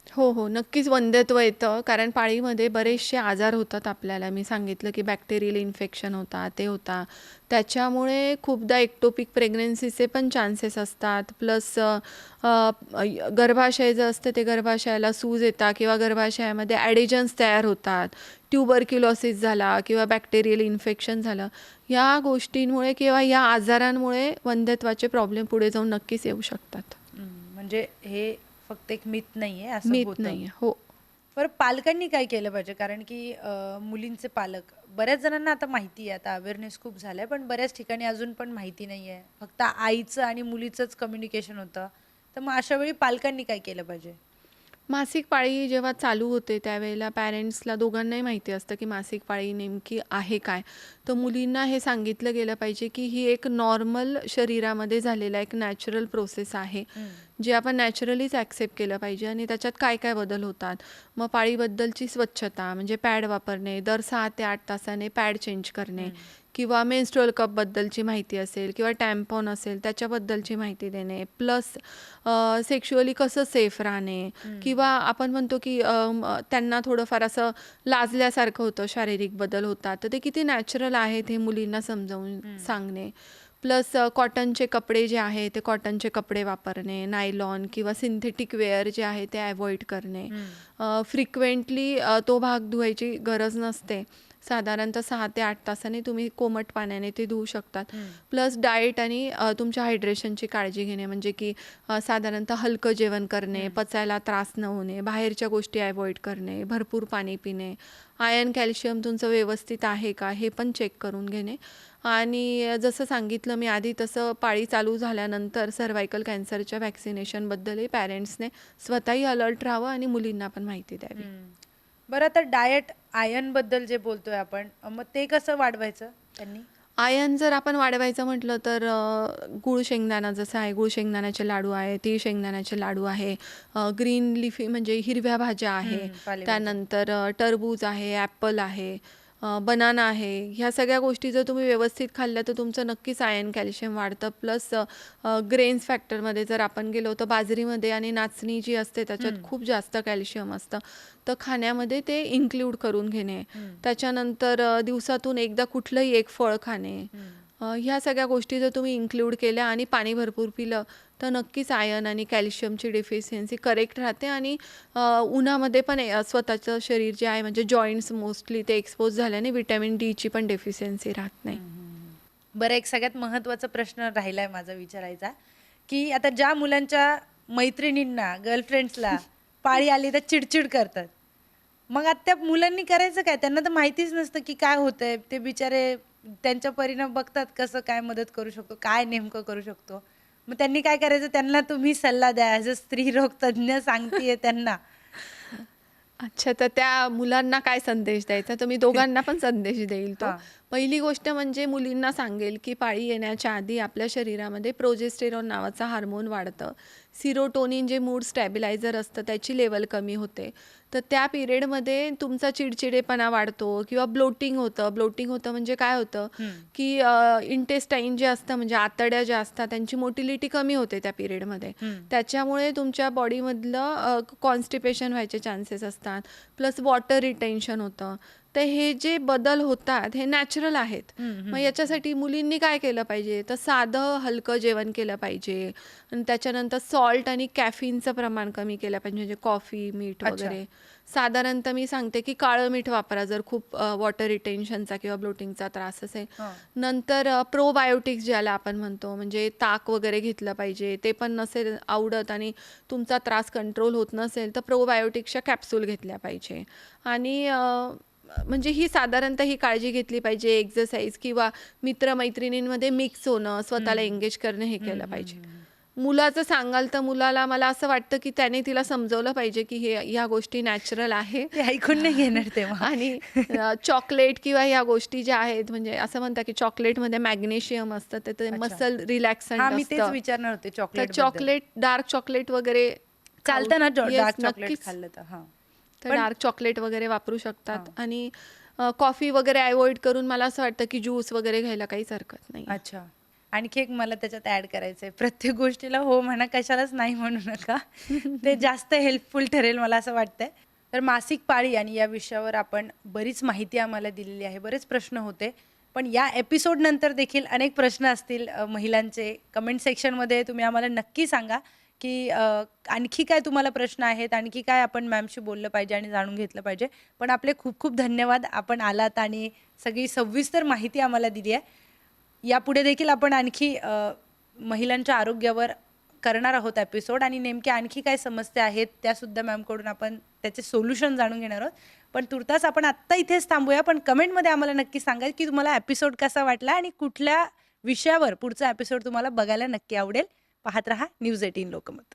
हो, हो. नक्कीच वंध्यत्व येतं. कारण पाळीमध्ये बरेचसे आजार होतात आपल्याला. मी सांगितलं की बॅक्टेरियल इन्फेक्शन होतात, ते होतात. त्याच्यामुळे खूपदा एक्टोपिक प्रेग्नन्सीचे पण चान्सेस असतात. प्लस गर्भाशय जे असतं ते गर्भाशयाला सूज येतात किंवा गर्भाशयामध्ये ॲडेजन्स तयार होतात. ट्युबरक्युलोसिस झाला किंवा बॅक्टेरियल इन्फेक्शन झालं. या गोष्टींमुळे किंवा या आजारांमुळे वंध्यत्वाचे प्रॉब्लेम पुढे जाऊन नक्कीच येऊ शकतात. म्हणजे हे फक्त एक मिथ नाहीये, असं मिथ होतं. नाहीये. हो. बरं पालकांनी काय केलं पाहिजे? कारण की मुलींचे पालक बऱ्याच जणांना आता माहिती आहे, आता अवेअरनेस खूप झालाय, पण बऱ्याच ठिकाणी अजून पण माहिती नाहीये. फक्त आईचं आणि मुलीचंच कम्युनिकेशन होतं. तर मग अशा वेळी पालकांनी काय केलं पाहिजे? मासिक पाळी जेव्हा चालू होते त्यावेळेला पॅरेंट्सला दोघांनाही माहिती असतं की मासिक पाळी नेमकी आहे काय. तर मुलींना हे सांगितलं गेलं पाहिजे की ही एक नॉर्मल शरीरामध्ये झालेला एक नॅचरल प्रोसेस आहे, जे आपण नॅचरलीच ॲक्सेप्ट केलं पाहिजे आणि त्याच्यात काय काय बदल होतात. मग पाळीबद्दलची स्वच्छता म्हणजे पॅड वापरणे, दर 6 ते 8 तासाने पॅड चेंज करणे किंवा मेन्स्ट्रुअल कपबद्दलची माहिती असेल किंवा टॅम्पॉन असेल त्याच्याबद्दलची माहिती देणे, प्लस सेक्शुअली कसं सेफ राहणे किंवा आपण म्हणतो की त्यांना थोडंफार असं लाजल्यासारखं होतं, शारीरिक बदल होतात, तर ते किती नॅचरल आहेत हे मुलींना समजावून सांगणे. प्लस कॉटनचे कपडे जे आहे ते कॉटनचे कपडे वापरणे, नायलॉन किंवा सिंथेटिक वेअर जे आहे ते अवॉइड करणे. फ्रिक्वेंटली तो भाग धुवायची गरज नसते. साधारणतः 6 ते 8 तासाने तुम्ही कोमट पाण्याने ते धुवू शकतात. प्लस डाएट आणि तुमच्या हायड्रेशनची काळजी घेणे, म्हणजे की साधारणतः हलकं जेवण करणे, पचायला त्रास न होणे, बाहेरच्या गोष्टी अवॉइड करणे, भरपूर पाणी पिणे, आयर्न कॅल्शियम तुमचं व्यवस्थित आहे का हे पण चेक करून घेणे. आणि जसं सांगितलं मी आधी तसं पाळी चालू झाल्यानंतर सर्व्हायकल कॅन्सरच्या व्हॅक्सिनेशनबद्दलही पॅरेंट्सने स्वतःही अलर्ट राहावं आणि मुलींना पण माहिती द्यावी. बरं, आता डाएट आयर्न बद्दल जे बोलतोय आपण, मग ते कसं वाढवायचं त्यांनी? आयर्न जर आपण वाढवायचं म्हटलं तर गूळ शेंगदाणा जसं आहे, गूळ शेंगदाण्याचे लाडू आहे, तीळ शेंगदाण्याचे लाडू आहे, ग्रीन लिफी म्हणजे हिरव्या भाज्या आहे, पालेभाज्या. त्यानंतर टरबूज आहे, ॲपल आहे, बनाना आहे. ह्या सगळ्या गोष्टी जर तुम्ही व्यवस्थित खाल्ल्या तर तुमचं नक्कीच आयर्न कॅल्शियम वाढतं. प्लस ग्रेन्स फॅक्टरमध्ये जर आपण गेलो तर बाजरीमध्ये आणि नाचणी जी असते त्याच्यात खूप जास्त कॅल्शियम असतं, तर खाण्यामध्ये ते इन्क्लूड करून घेणे. त्याच्यानंतर दिवसातून एकदा कुठलंही एक फळ खाणे. ह्या सगळ्या गोष्टी जर तुम्ही इन्क्लूड केल्या आणि पाणी भरपूर पिलं तर नक्कीच आयर्न आणि कॅल्शियमची डेफिशियन्सी करेक्ट राहते. आणि उन्हामध्ये पण स्वतःचं शरीर जे आहे म्हणजे जॉईंट्स मोस्टली ते एक्सपोज झाल्याने व्हिटॅमिन डीची पण डेफिशियन्सी राहत नाही. बरं, एक सगळ्यात महत्त्वाचा प्रश्न राहिलाय माझा विचारायचा, की आता ज्या मुलांच्या मैत्रिणींना, गर्लफ्रेंड्सला पाळी आली तर चिडचिड करतात, मग आता त्या मुलांनी करायचं काय? त्यांना तर माहितीच नसतं की काय होतंय. ते बिचारे त्यांच्या परिणाम बघतात, कसं काय मदत करू शकतो, काय नेमकं करू शकतो. मग त्यांनी काय करायचं? त्यांना तुम्ही सल्ला द्या, ॲज अ स्त्रीरोग तज्ज्ञ सांगतेय त्यांना. अच्छा, तर त्या मुलांना काय संदेश द्यायचा? तर मी दोघांना पण संदेश देईल तो. हां. पहिली गोष्ट म्हणजे मुलींना सांगेल, की पाळी येण्याच्या आधी आपल्या शरीरामध्ये प्रोजेस्टेरॉन नावाचं हार्मोन वाढतं. सिरोटोनिन जे मूड स्टॅबिलायझर असतं त्याची लेवल कमी होते. तर त्या पिरियडमध्ये तुमचा चिडचिडेपणा वाढतो किंवा ब्लोटिंग होतं. ब्लोटिंग होतं म्हणजे काय होतं, की इंटेस्टाईन जे असतं म्हणजे आतड्या ज्या असतात त्यांची मोटिलिटी कमी होते त्या पिरियडमध्ये. त्याच्यामुळे तुमच्या बॉडीमधलं कॉन्स्टिपेशन व्हायचे चान्सेस असतात. प्लस वॉटर रिटेन्शन होतं. तर हे जे बदल होतात हे नॅचरल आहेत. मग याच्यासाठी मुलींनी काय केलं पाहिजे, तर साधं हलकं जेवण केलं पाहिजे आणि त्याच्यानंतर सॉल्ट आणि कॅफिनचं प्रमाण कमी केलं पाहिजे, म्हणजे कॉफी, मीठ अच्छा. वगैरे. साधारणतः मी सांगते की काळं मीठ वापरा जर खूप वॉटर रिटेन्शनचा किंवा ब्लोटिंगचा त्रास असेल. नंतर प्रोबायोटिक्स ज्याला आपण म्हणतो, म्हणजे ताक वगैरे घेतलं पाहिजे. ते पण नसेल आवडत आणि तुमचा त्रास कंट्रोल होत नसेल तर प्रोबायोटिक्सच्या कॅप्सूल घेतल्या पाहिजे. आणि म्हणजे ही साधारणतः ही काळजी घेतली पाहिजे. एक्सरसाइज किंवा मित्रमैत्रिणींमध्ये मिक्स होणं, स्वतःला एंगेज करणं हे केलं पाहिजे. मुलाचं सांगाल तर मुलाला मला असं वाटतं की त्याने तिला समजवलं पाहिजे की हे ह्या गोष्टी नॅचरल आहे. ते ऐकून नाही घेणार तेव्हा. आणि चॉकलेट किंवा ह्या गोष्टी ज्या आहेत म्हणजे असं म्हणतात की चॉकलेटमध्ये मॅग्नेशियम असतं, तर ते अच्छा. मसल रिलॅक्संट हां, मी तेच असतं. विचारणार होते तर चॉकलेट. चॉकलेट, डार्क चॉकलेट वगैरे चालतं ना Yes, डार्क चॉकलेट नक्कीच. खाल्लं तर? हां. तर पण- डार्क चॉकलेट वगैरे वापरू शकतात. आणि कॉफी वगैरे अवॉइड करून मला असं वाटतं की ज्यूस वगैरे घ्यायला काहीच हरकत नाही. अच्छा. आणखी एक मला त्याच्यात ऍड करायचंय, प्रत्येक गोष्टीला हो म्हणा, कशालाच नाही म्हणू नका. ते जास्त हेल्पफुल ठरेल मला असं वाटतंय. तर मासिक पाळी आणि या विषयावर आपण बरीच माहिती आम्हाला दिलेली आहे, बरेच प्रश्न होते. पण या एपिसोड नंतर देखील अनेक प्रश्न असतील महिलांचे. कमेंट सेक्शनमध्ये तुम्ही आम्हाला नक्की सांगा की आणखी काय तुम्हाला प्रश्न आहेत, आणखी काय आपण मॅमशी बोललं पाहिजे आणि जाणून घेतलं पाहिजे. पण आपले खूप खूप धन्यवाद, आपण आलात आणि सगळी सविस्तर माहिती आम्हाला दिली आहे. यापुढे देखील आपण आणखी महिलांच्या आरोग्यावर करणार आहोत एपिसोड, आणि नेमक्या आणखी काय समस्या आहेत त्यासुद्धा मॅमकडून आपण त्याचे सोल्युशन जाणून घेणार आहोत. पण तुर्तास आपण आत्ता इथेच थांबूया. पण कमेंटमध्ये आम्हाला नक्की सांगा की तुम्हाला एपिसोड कसा वाटला आणि कुठल्या विषयावर पुढचा एपिसोड तुम्हाला बघायला नक्की आवडेल. पाहत रहा न्यूज 18 लोकमत.